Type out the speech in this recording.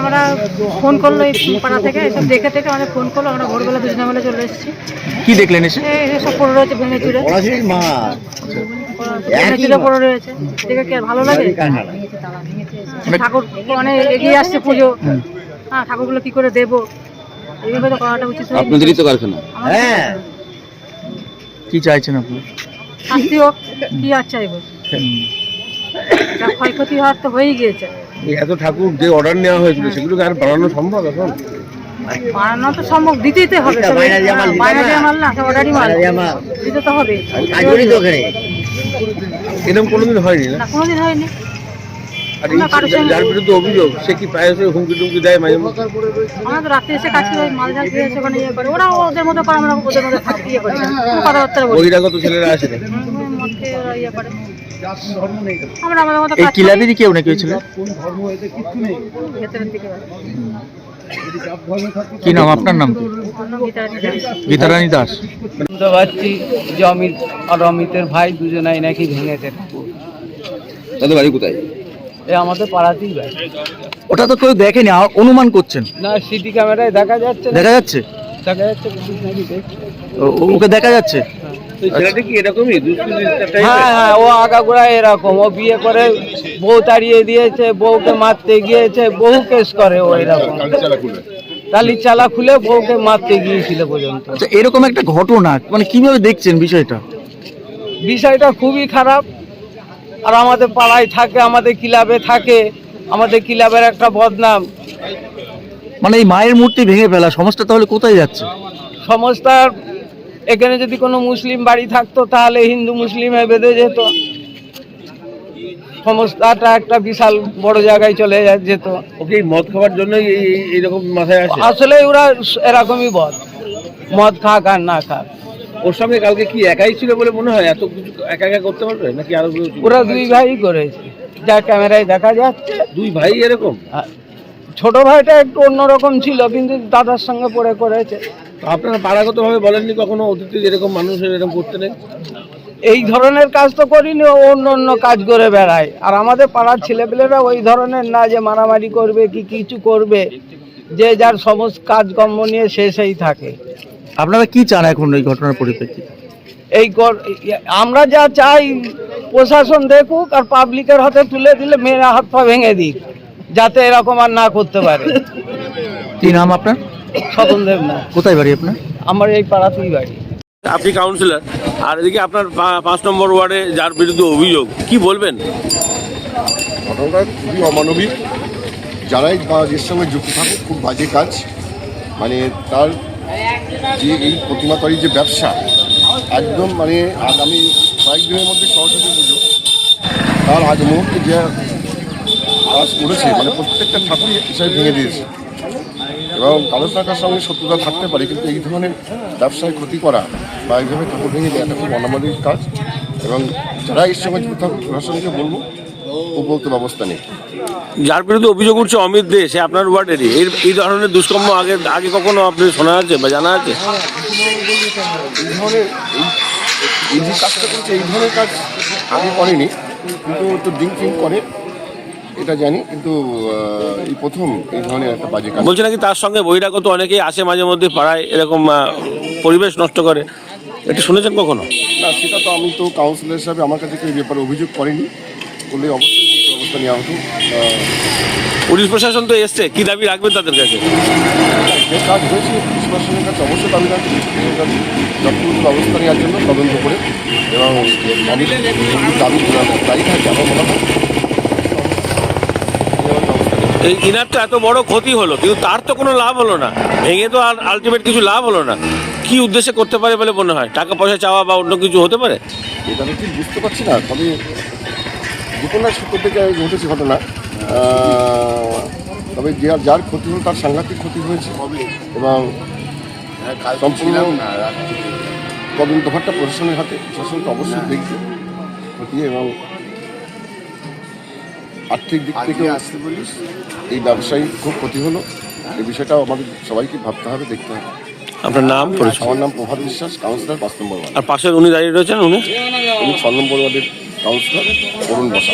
আমরা ফোন করলো এই পাড়া থেকে, এসব দেখে থেকে আমাদের ফোন করলো, আমরা ভোরবেলা দুজনে মিলে চলে এসেছি। কি দেখলেন এসে? সব পড়ে রয়েছে, ভেঙে চুরে পড়ে রয়েছে, দেখে কি আর ভালো লাগে? ঠাকুর মানে এগিয়ে আসছে পুজো, হ্যাঁ ঠাকুরগুলো কি করে দেবো, এইভাবে তো করাটা উচিত। আপনাদেরই তো কারখানা। হ্যাঁ, কি চাইছেন আপনি? শাস্তি হোক, কি আর চাইবো? যা ক্ষয়ক্ষতি হওয়ার তো হয়েই গিয়েছে। এত ঠাকুর যে অর্ডার নেওয়া হয়েছিল সেগুলোকে আর বাড়ানো সম্ভব? এখন বাড়ানো তো সম্ভব, দিতেই তো হবে। বাইরে দিয়ে মাল না, অর্ডারই মাল, দিতে তো হবে। এরকম কোনোদিন হয়নি না? কোনোদিন হয়নি। আর যার বিরুদ্ধে অভিযোগ সে কি পায়ে হুমকি টুমকি দেয় মাঝে মধ্যে? আমরা তো রাত্রে এসে কাজ করে, মাল ঝাল দিয়ে এসে ওখানে ইয়ে করে, ওরা ওদের মতো করে, আমরা ওদের মধ্যে ইয়ে করি, কথাবার্তা বলি। বহিরাগত ছেলেরা আসে না? মধ্যে ওরা ইয়ে করে, আমরা আমাদের মতো এই কিলাদেরই কেউ নাকি হয়েছিল? ভেতরের দিকে। কি নাম আপনার? নাম কি? গীতারানী দাস। শুনতে পাচ্ছি যে অমিত আর অমিতের ভাই দুজনাই নাকি ভেঙেছে ঠাকুর। তাদের বাড়ি কোথায়? আমাদের পাড়াতেই ভাই। ওটা তো কেউ দেখেনি, অনুমান করছেন? না, সিটি ক্যামেরায় দেখা যাচ্ছে। দেখা যাচ্ছে? দেখা যাচ্ছে নাকি দেখছে। ওকে দেখা যাচ্ছে? ছেলেটা কি এরকমই হ্যাঁ হ্যাঁ, ও আগাগোড়া এরকম। ও বিয়ে করে বউ তাড়িয়ে দিয়েছে, বউকে মারতে গিয়েছে, বহু কেস করে ও এরকম। টালির চালা খুলে বউকে মারতে গিয়েছিল পর্যন্ত। আচ্ছা, এরকম একটা ঘটনা মানে কিভাবে দেখছেন বিষয়টা? বিষয়টা খুবই খারাপ। আর আমাদের পাড়ায় থাকে, আমাদের ক্লাবে থাকে, আমাদের ক্লাবের একটা বদনাম। মানে এই মায়ের মূর্তি ভেঙে ফেলা, সমাজটা তাহলে কোথায় যাচ্ছে? সমাজটার এখানে যদি কোনো মুসলিম বাড়ি থাকতো তাহলে হিন্দু মুসলিমে বেঁধে যেত, সমস্যাটা একটা বিশাল বড় জায়গায় চলে যেত। ওকে মদ খাওয়ার জন্য এইরকম মাথায় আসে? আসলে ওরা এরকমই মদ খাক আর না খাক। ওর সঙ্গে কালকে কি একাই ছিল বলে মনে হয়? এত কিছু একা একা করতে পারবে নাকি আরো? ওরা দুই ভাই করেছে, যা ক্যামেরায় দেখা যাচ্ছে। দুই ভাই এরকম? ছোট ভাইটা একটু অন্যরকম ছিল, কিন্তু দাদার সঙ্গে পড়ে করেছে। আপনারা পাড়াগত ভাবে বলেননি কখনো অতীতে যেরকম মানুষের এরকম করতে নেই? এই ধরনের কাজ তো করিনি, অন্য অন্য কাজ করে বেড়ায়। আর আমাদের পাড়ার ছেলেপেলেরা ওই ধরনের না যে মারামারি করবে কি কিছু করবে, যে যার সমস্ত কাজকর্ম নিয়ে সেই থাকে। আপনারা কি চান এখন এই ঘটনার পরিপ্রেক্ষিতে? আমরা যা চাই প্রশাসন দেখুক আর পাবলিকের হাতে তুলে দিলে মেয়েরা হাত পা ভেঙে দিক, যাতে এরকম আর না করতে পারে। কি নাম আপনার? স্বপন দেব না। কোথায় বাড়ি আপনার? আমার এই পাড়াতেই বাড়ি। আপনি কাউন্সিলর, আর এদিকে আপনার 5 নম্বর ওয়ার্ডে যার বিরুদ্ধে অভিযোগ, কি বলবেন? ঘটনাটা খুবই অমানবিক। যারাই বা এর সঙ্গে যুক্ত থাকে খুব বাজে কাজ। মানে তার যে এই প্রতিমা তৈরির যে ব্যবসা, একদম মানে আগামী কয়েকদিনের মধ্যে সরস্বতী পুজো, তার আগ মুহূর্তে যে কাজ করেছে, মানে প্রত্যেকটা ঠাকুরই হিসাবে ভেঙে দিয়েছে। এবং কারো টাকার সঙ্গে শত্রুতা থাকতে পারে, কিন্তু এই ধরনের ব্যবসায় ক্ষতি করা বা এইভাবে ঠাকুর ভেঙে দেওয়া এটা খুব অনামানিক কাজ। এবং যারা এর সঙ্গে যুক্ত থাকুক প্রশাসনকে বলবো উপযুক্ত ব্যবস্থা নেই। যার বিরুদ্ধে অভিযোগ উঠছে অমিত দে, সে আপনার ওয়ার্ডেরই। এই ধরনের দুষ্কর্ম আগে কখনো আপনি শোনা আছে বা জানা আছে? এই ধরনের এই যে কাজটা করছে, এই ধরনের কাজ আগে করেনি, কিন্তু তো ড্রিঙ্কিং করে এটা জানি, কিন্তু এই প্রথম এই ধরনের একটা বাজে কাজ। বলছে নাকি তার সঙ্গে বহিরাগত অনেকেই আসে মাঝে মধ্যে পাড়ায়, এরকম পরিবেশ নষ্ট করে। এটা শুনেছেন কখনো? না, সেটা তো আমি তো কাউন্সিলর হিসাবে আমার কাছে কেউ এই ব্যাপারে অভিযোগ করেনি, বলে অবশ্যই ব্যবস্থা নেওয়া হতো। পুলিশ প্রশাসন তো এসছে, কি দাবি রাখবেন তাদের কাছে? যে কাজ হয়েছে পুলিশ প্রশাসনের কাছে অবশ্যই দাবি রাখছি যথাযথ ব্যবস্থা নেওয়ার জন্য তদন্ত করে, এবং আমি দাবি দায়ী থাকে আমার মনে হয় এই ইনার তো এত বড় ক্ষতি হলো, কিন্তু তার তো কোনো লাভ হলো না, ভেঙে তো আর আলটিমেট কিছু লাভ হলো না। কি উদ্দেশ্যে করতে পারে বলে মনে হয়? টাকা পয়সা চাওয়া বা অন্য কিছু হতে পারে? এটা আমি ঠিক বুঝতে পারছি না, তবে ঘটনার সূত্র থেকে ঘটেছে ঘটনা। তবে যার ক্ষতি হলো তার সাংঘাতিক ক্ষতি হয়েছে, এবং সম্পূর্ণ তদন্তভারটা প্রশাসনের হাতে। প্রশাসন তো অবশ্যই দেখবে ক্ষতি, এবং আর্থিক দিক থেকে এই ব্যবসায়ী খুব ক্ষতি হলো। এই বিষয়টাও আমাদের সবাইকে ভাবতে হবে, দেখতে হবে। আপনার নাম? আমার নাম প্রভাত বিশ্বাস, কাউন্সিলর 5 নম্বর ওয়ার্ড। আর পাশের উনি দাঁড়িয়ে রয়েছেন, উনি 6 নম্বর ওয়ার্ডের কাউন্সিলর অরুণ বসা।